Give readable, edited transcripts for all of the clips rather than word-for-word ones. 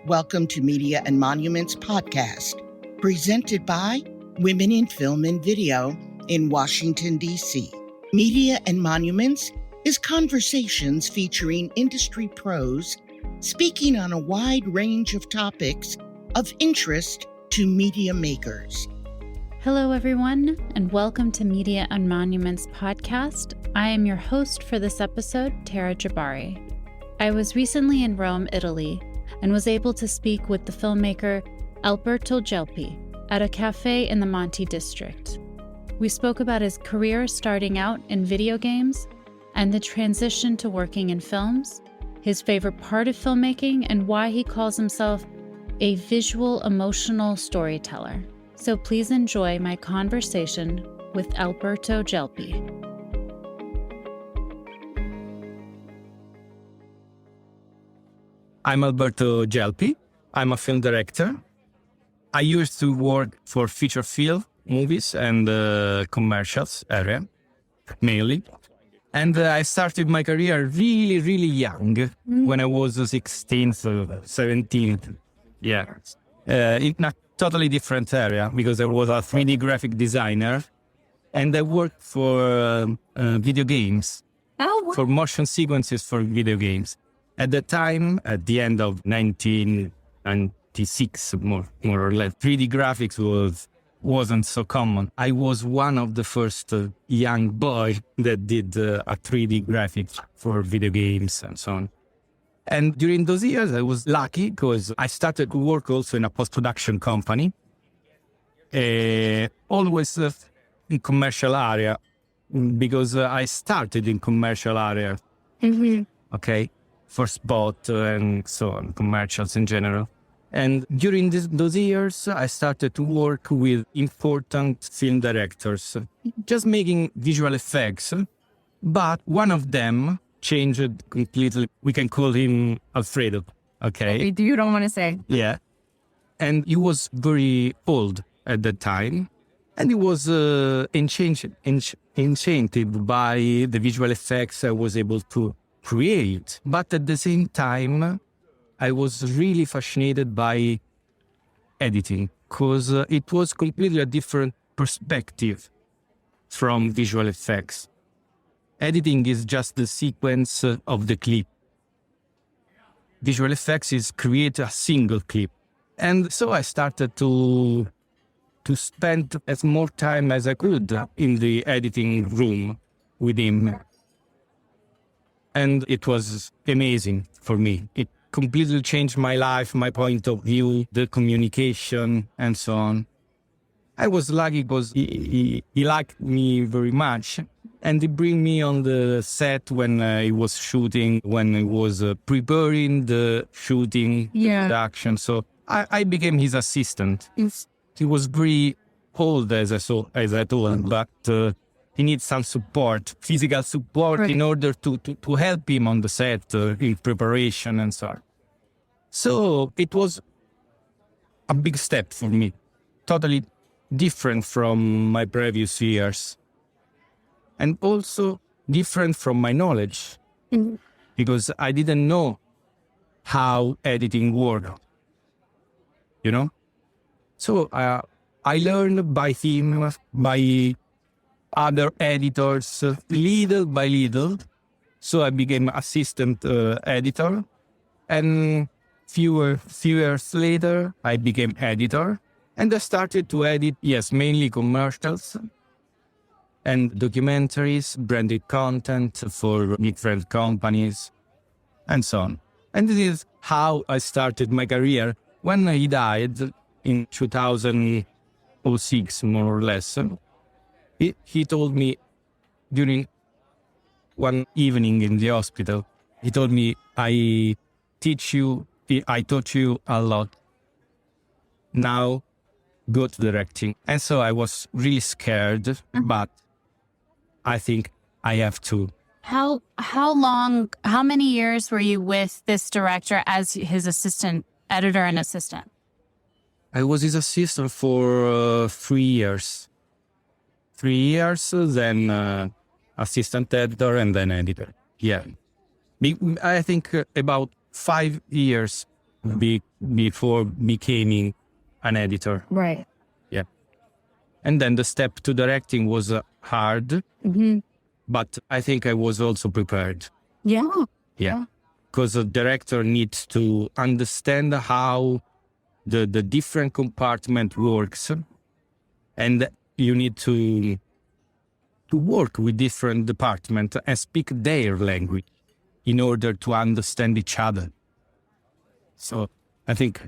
Welcome to Media and Monuments podcast, presented by Women in Film and Video in Washington, D.C. Media and Monuments is conversations featuring industry pros speaking on a wide range of topics of interest to media makers. Hello, everyone, and welcome to Media and Monuments podcast. I am your host for this episode, Tara Jabbari. I was recently in Rome, Italy, and was able to speak with the filmmaker Alberto Gelpi at a café in the Monti district. We spoke about his career starting out in video games and the transition to working in films, his favorite part of filmmaking, and why he calls himself a visual emotional storyteller. So please enjoy my conversation with Alberto Gelpi. I'm Alberto Gelpi. I'm a film director. I used to work for feature film, movies, and commercials area, mainly. And I started my career really young, when I was 16, 17. Yeah. In a totally different area, because I was a 3D graphic designer, and I worked for video games, for motion sequences for video games. At the time, at the end of 1996, more or less, 3D graphics wasn't so common. I was one of the first young boy that did a 3D graphics for video games and so on. And during those years, I was lucky because I started to work also in a post-production company, always in commercial area, because I started in commercial area, okay, for spot and so on, commercials in general. And during those years, I started to work with important film directors, just making visual effects. But one of them changed completely. We can call him Alfredo, okay? You don't want to say. Yeah. And he was very old at that time. And he was enchanted by the visual effects I was able to create. But at the same time, I was really fascinated by editing because it was completely a different perspective from visual effects. Editing is just the sequence of the clip. Visual effects is create a single clip. And so I started to spend as more time as I could in the editing room with him. And it was amazing for me. It completely changed my life, my point of view, the communication, and so on. I was lucky because he liked me very much. And he bring me on the set when he was shooting, when he was preparing the shooting, production. So I became his assistant. He was very old, as I told him, but he needs some support, physical support, in order to help him on the set in preparation and so on. So it was a big step for me, totally different from my previous years. And also different from my knowledge, because I didn't know how editing worked, you know? So I learned by him, by other editors, little by little. So I became assistant editor. And few years later, I became editor. And I started to edit, mainly commercials and documentaries, branded content for different companies, and so on. And this is how I started my career. When he died in 2006, more or less, he told me during one evening in the hospital, he told me, I taught you a lot. Now go to directing. And so I was really scared, but I think I have to. How many years were you with this director as his assistant, editor and assistant? I was his assistant for 3 years. 3 years, then assistant editor, and then editor. Yeah. I think about 5 years before becoming an editor. Right. Yeah. And then the step to directing was hard, but I think I was also prepared. Yeah. Yeah. Because a director needs to understand how the different compartment works, and you need to work with different departments and speak their language in order to understand each other. So I think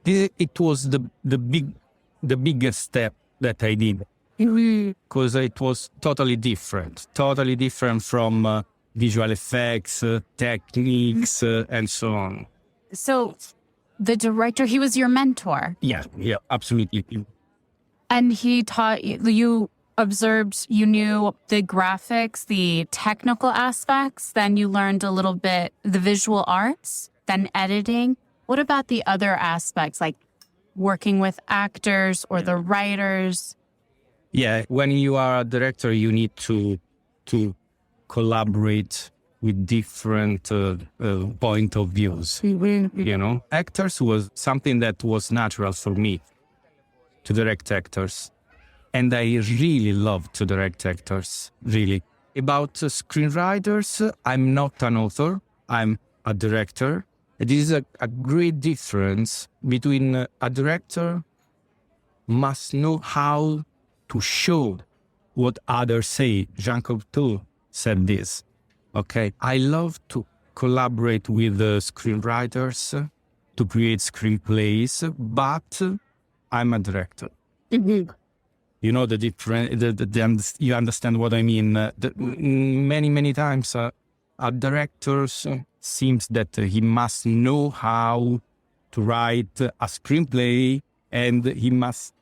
it was the biggest step that I did, because it was totally different from visual effects, techniques, and so on. So the director, he was your mentor. Yeah, absolutely. And he taught you observed, you knew the graphics, the technical aspects, then you learned a little bit the visual arts, then editing. What about the other aspects, like working with actors or the writers? Yeah, when you are a director, you need to collaborate with different point of views. You know, actors was something that was natural for me to direct actors. And I really love to direct actors, really. About screenwriters, I'm not an author, I'm a director. It is a great difference between a director must know how to show what others say. Jean Cocteau said this. Okay, I love to collaborate with the screenwriters to create screenplays, but I'm a director. You know the difference. You understand what I mean. Many times, a director seems that he must know how to write a screenplay, and he must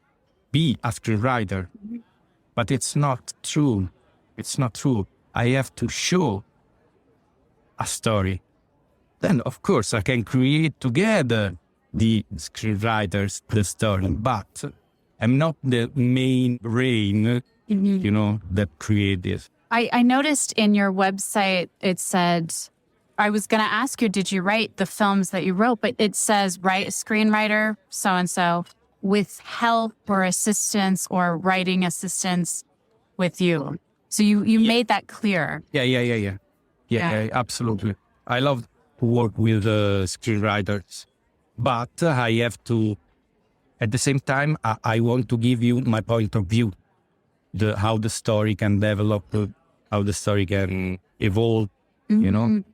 be a screenwriter. But it's not true. It's not true. I have to show a story. Then, of course, I can create together the screenwriters, the story, but I'm not the main brain, you know, that create this. I noticed in your website, it said, I was going to ask you, did you write the films that you wrote? But it says, write screenwriter, so-and-so, with help or assistance or writing assistance with you. So you made that clear. Yeah, absolutely. I love to work with screenwriters, but I have to, at the same time, I want to give you my point of view, how the story can develop, how the story can evolve, you know?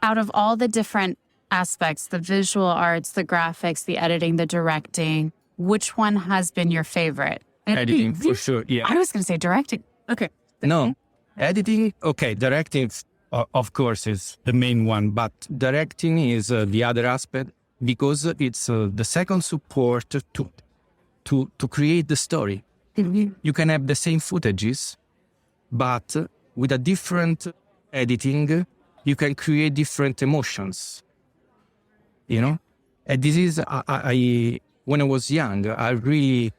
Out of all the different aspects, the visual arts, the graphics, the editing, the directing, which one has been your favorite? Editing, for sure, yeah. I was going to say directing. Okay. No, editing, okay, directing, of course, is the main one, but directing is the other aspect, because it's the second support to create the story. You can have the same footages, but with a different editing, you can create different emotions, you know? And this is, when I was young, I really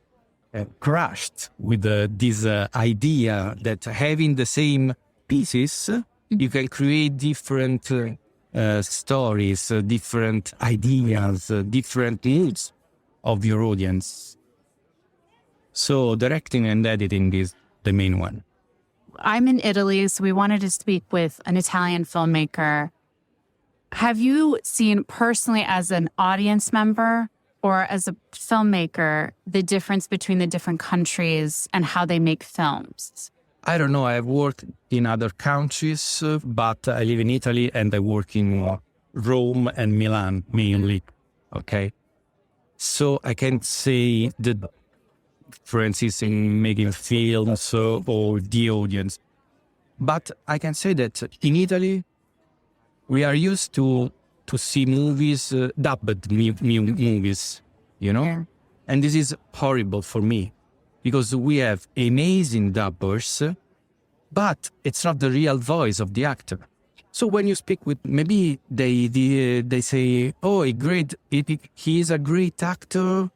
crashed with this idea that having the same pieces, you can create different stories, different ideas, different moods of your audience. So directing and editing is the main one. I'm in Italy, so we wanted to speak with an Italian filmmaker. Have you seen personally as an audience member or as a filmmaker the difference between the different countries and how they make films? I don't know. I've worked in other countries, but I live in Italy and I work in Rome and Milan mainly. Okay. So I can't say the differences in making films or the audience. But I can say that in Italy, we are used to see movies, dubbed movies, you know? Yeah. And this is horrible for me, because we have amazing dubbers, but it's not the real voice of the actor. So when you speak with, maybe they say, oh, he's a great actor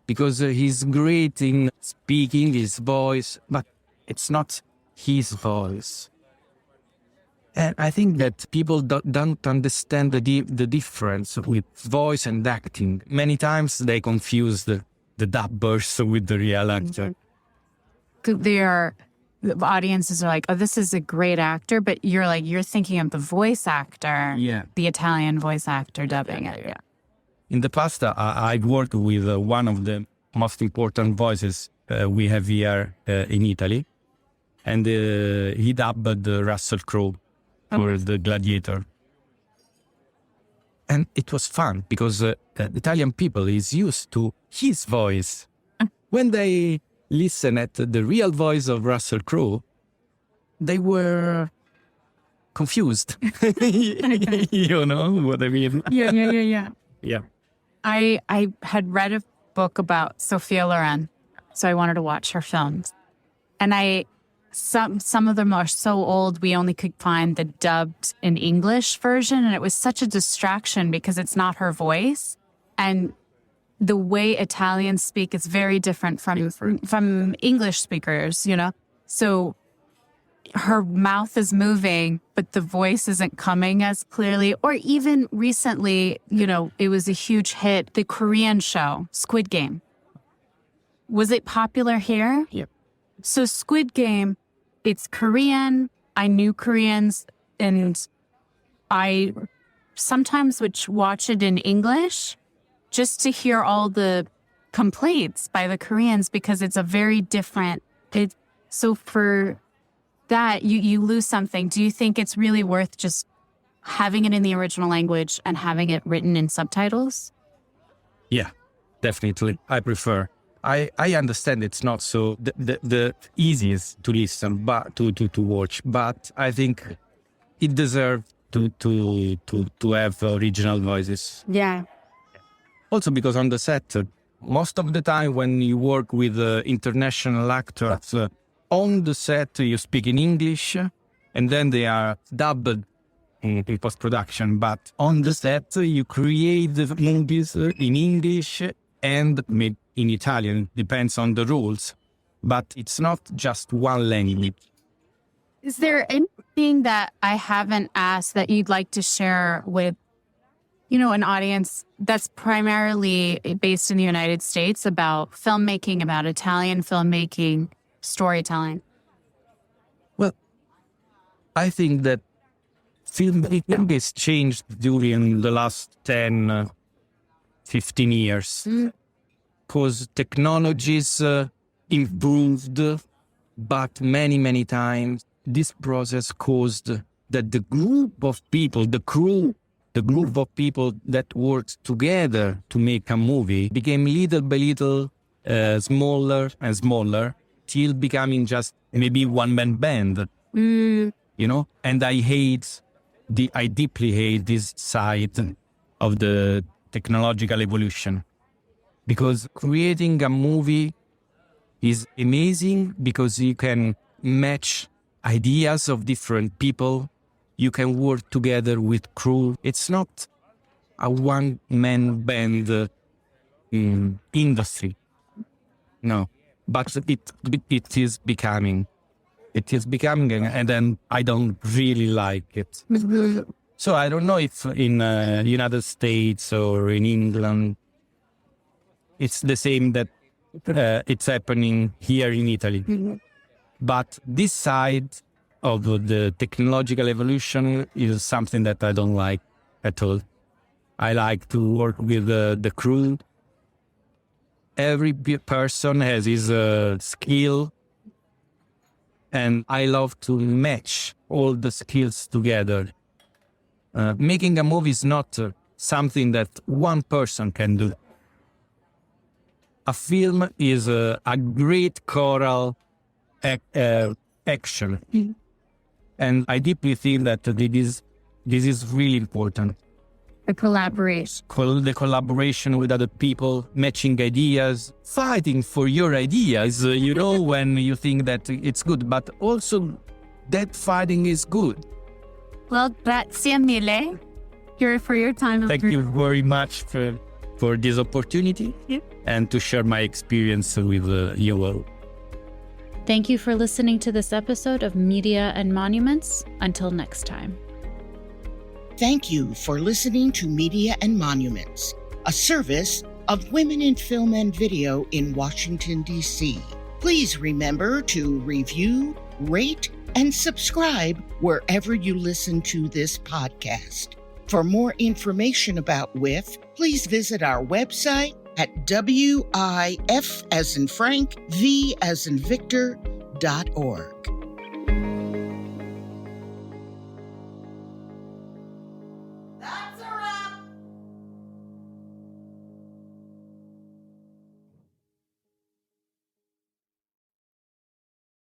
because he's great in speaking his voice, but it's not his voice. And I think that people don't understand the difference with voice and acting. Many times they confuse the dubbers with the real actor. The audiences are like, oh, this is a great actor, but you're thinking of the voice actor, the Italian voice actor dubbing it. Yeah. In the past, I worked with one of the most important voices we have here in Italy, and he dubbed Russell Crowe for the Gladiator. And it was fun because Italian people is used to his voice. When they listen at the real voice of Russell Crowe, they were confused. You know what I mean? Yeah. I had read a book about Sophia Loren, so I wanted to watch her films. And some of them are so old, we only could find the dubbed in English version. And it was such a distraction because it's not her voice. And the way Italians speak is very different from English speakers, you know? So her mouth is moving, but the voice isn't coming as clearly. Or even recently, you know, it was a huge hit, the Korean show, Squid Game. Was it popular here? Yep. So Squid Game, it's Korean. I knew Koreans, and I sometimes would watch it in English just to hear all the complaints by the Koreans because it's a very different. So for that, you lose something. Do you think it's really worth just having it in the original language and having it written in subtitles? Yeah, definitely. I prefer. I understand it's not so the easiest to listen, but to watch. But I think it deserves to have original voices. Yeah. Also because on the set, most of the time when you work with international actors, on the set you speak in English, and then they are dubbed in post-production. But on the set you create the movies in English and made in Italian, depends on the rules. But it's not just one language. Is there anything that I haven't asked that you'd like to share with, you know, an audience that's primarily based in the United States about filmmaking, about Italian filmmaking, storytelling? Well, I think that filmmaking has changed during the last 10, 15 years. Because technologies improved, but many times this process caused that the group of people, the group of people that worked together to make a movie became little by little smaller and smaller, till becoming just maybe one-man band, you know? And I deeply hate this side of the technological evolution. Because creating a movie is amazing because you can match ideas of different people. You can work together with crew. It's not a one-man band industry. No, but it is becoming. It is becoming, and then I don't really like it. So I don't know if in United States or in England, it's the same that it's happening here in Italy. But this side of the technological evolution is something that I don't like at all. I like to work with the crew. Every person has his skill, and I love to match all the skills together. Making a movie is not something that one person can do. A film is a great choral action. And I deeply think that this is really important. The collaboration. The collaboration with other people, matching ideas, fighting for your ideas, you know, when you think that it's good, but also that fighting is good. Well, grazie mille for your time. Thank you very much for this opportunity and to share my experience with you all. Thank you for listening to this episode of Media and Monuments. Until next time. Thank you for listening to Media and Monuments, a service of Women in Film and Video in Washington, D.C. Please remember to review, rate, and subscribe wherever you listen to this podcast. For more information about WIF, please visit our website at WIF as in Frank, V as in Victor.org.